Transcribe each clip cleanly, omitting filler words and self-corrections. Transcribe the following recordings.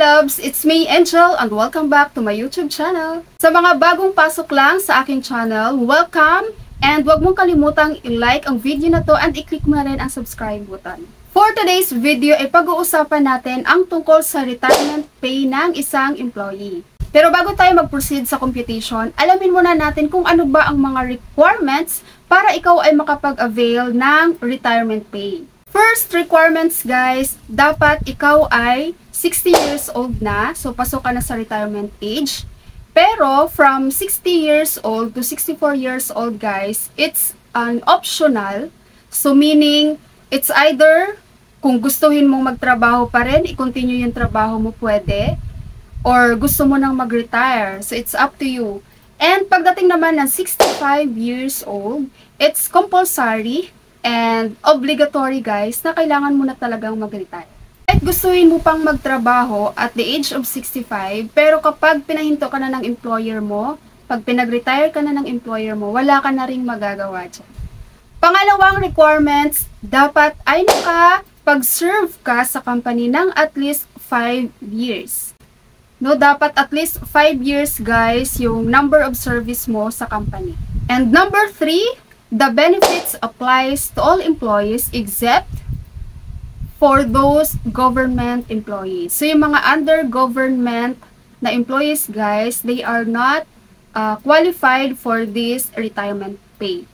loves! It's me, Angel, and welcome back to my YouTube channel. Sa mga bagong pasok lang sa aking channel, welcome! And huwag mong kalimutang i-like ang video na to and i-click mo na rin ang subscribe button. For today's video ay pag-uusapan natin ang tungkol sa retirement pay ng isang employee. Pero bago tayo mag-proceed sa computation, alamin muna natin kung ano ba ang mga requirements para ikaw ay makapag-avail ng retirement pay. First requirements guys, dapat ikaw ay 60 years old na, so pasok ka na sa retirement age. Pero from 60 years old to 64 years old guys, it's an optional. So meaning, it's either kung gustuhin mong magtrabaho pa rin, i-continue yung trabaho mo pwede, or gusto mo nang mag-retire. So it's up to you. And pagdating naman ng 65 years old, it's compulsory and obligatory guys na kailangan mo na talagang mag-retire. Kahit gustuin mo pang magtrabaho at the age of 65, pero kapag pinahinto ka na ng employer mo, pag pinag-retire ka na ng employer mo, wala ka na ring magagawa dyan. Pangalawang requirements, dapat ay nakapag-serve ka sa company ng at least 5 years. No, dapat at least 5 years guys yung number of service mo sa company. And number 3, the benefits applies to all employees except for those government employees. So, yung mga under government na employees, guys, they are not qualified for this retirement pay.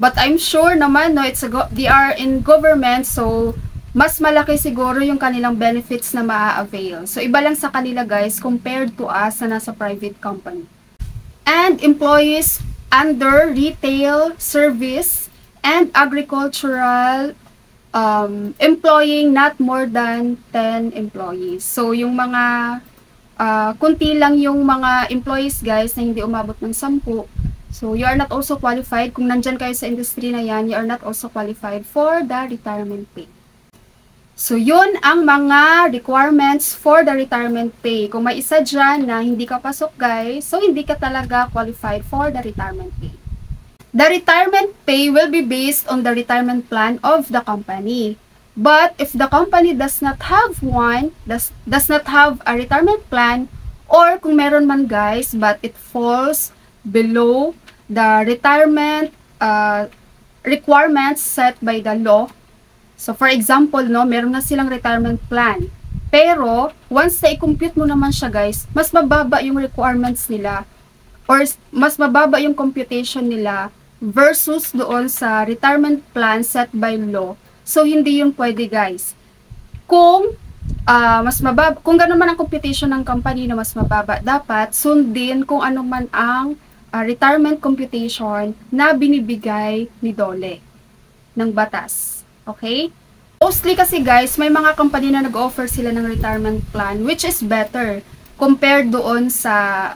But I'm sure naman, no, they are in government, so mas malaki siguro yung kanilang benefits na maa-avail. So, iba lang sa kanila, guys, compared to us na nasa private company. And employees under retail, service, and agricultural employing not more than 10 employees. So, yung mga kunti lang yung mga employees guys na hindi umabot ng 10. So, you are not also qualified. Kung nandyan kayo sa industry na yan, you are not also qualified for the retirement pay. So, yun ang mga requirements for the retirement pay. Kung may isa dyan na hindi ka pasok guys, so hindi ka talaga qualified for the retirement pay. The retirement pay will be based on the retirement plan of the company. But if the company does not have one, does not have a retirement plan, or kung meron man guys, but it falls below the retirement requirements set by the law. So for example, no, meron na silang retirement plan. Pero once na i-compute mo naman siya guys, mas mababa yung requirements nila or mas mababa yung computation nila versus doon sa retirement plan set by law. So, hindi yun pwede guys. Kung mas mababa, kung gano'n man ang computation ng company na mas mababa, dapat sundin kung ano man ang retirement computation na binibigay ni DOLE ng batas. Okay? Mostly kasi guys, may mga company na nag-offer sila ng retirement plan which is better compared doon sa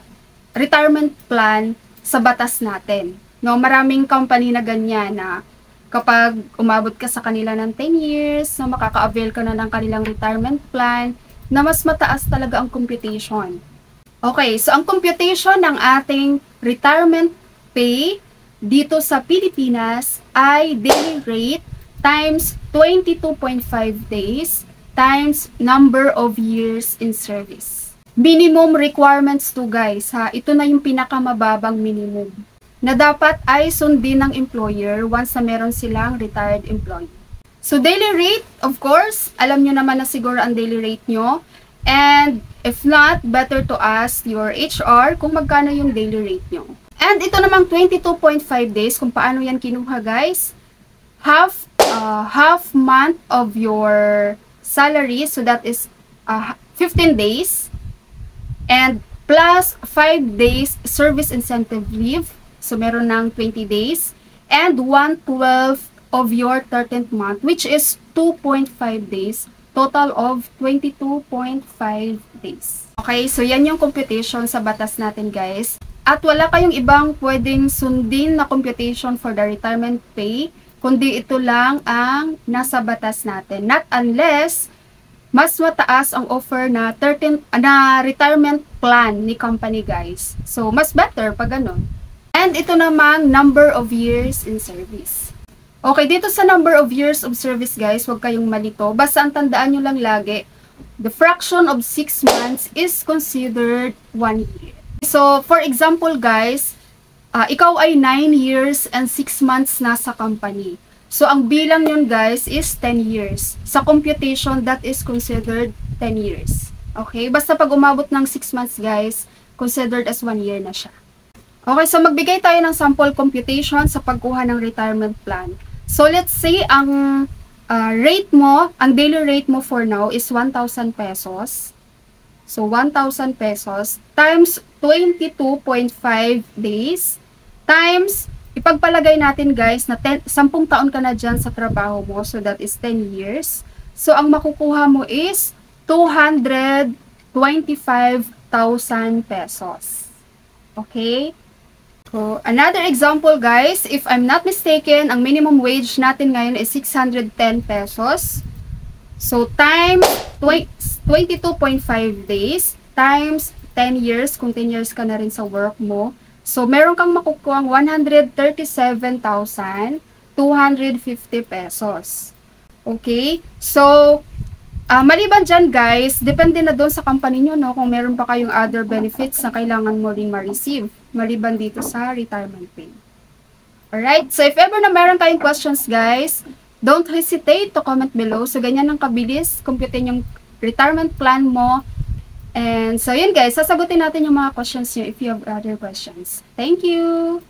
retirement plan sa batas natin. No, maraming company na ganyan na kapag umabot ka sa kanila ng 10 years, na makaka-avail ka na ng kanilang retirement plan, na mas mataas talaga ang computation. Okay, so ang computation ng ating retirement pay dito sa Pilipinas ay daily rate times 22.5 days times number of years in service. Minimum requirements to guys ha, ito na yung pinakamababang minimum na dapat ay sundin ng employer once na meron silang retired employee. So, daily rate, of course, alam nyo naman na siguro ang daily rate nyo. And if not, better to ask your HR kung magkano yung daily rate nyo. And ito namang 22.5 days, kung paano yan kinuha guys. Half month of your salary, so that is 15 days. And plus 5 days service incentive leave. So, meron ng 20 days. And 1/12 of your 13th month, which is 2.5 days. Total of 22.5 days. Okay, so yan yung computation sa batas natin, guys. At wala kayong ibang pwedeng sundin na computation for the retirement pay, kundi ito lang ang nasa batas natin. Not unless mas mataas ang offer na retirement plan ni company, guys. So, mas better pag ganun. And ito namang number of years in service. Okay, dito sa number of years of service guys, huwag kayong malito. Basta ang tandaan nyo lang lagi, the fraction of 6 months is considered 1 year. So, for example guys, ikaw ay 9 years and 6 months na sa company. So, ang bilang yun guys is 10 years. Sa computation, that is considered 10 years. Okay? Basta pag umabot ng 6 months guys, considered as 1 year na siya. Okay, so magbigay tayo ng sample computation sa pagkuha ng retirement plan. So, let's say, ang rate mo, ang daily rate mo for now is 1,000 pesos. So, 1,000 pesos times 22.5 days times, ipagpalagay natin guys na 10 taon ka na dyan sa trabaho mo. So, that is 10 years. So, ang makukuha mo is 225,000 pesos. Okay? So, another example guys, if I'm not mistaken, ang minimum wage natin ngayon is 610 pesos. So, times 22.5 days times 10 years, kung 10 years ka na rin sa work mo. So, meron kang makukuha 137,250 pesos. Okay? So, maliban dyan guys, depende na doon sa company nyo, no, kung meron pa kayong other benefits na kailangan mo rin ma-receive, maliban dito sa retirement pay. Alright? So, if ever na meron kayong questions guys, don't hesitate to comment below. So, ganyan ang kabilis, computein yung retirement plan mo. And so, yun guys, sasagutin natin yung mga questions nyo if you have other questions. Thank you!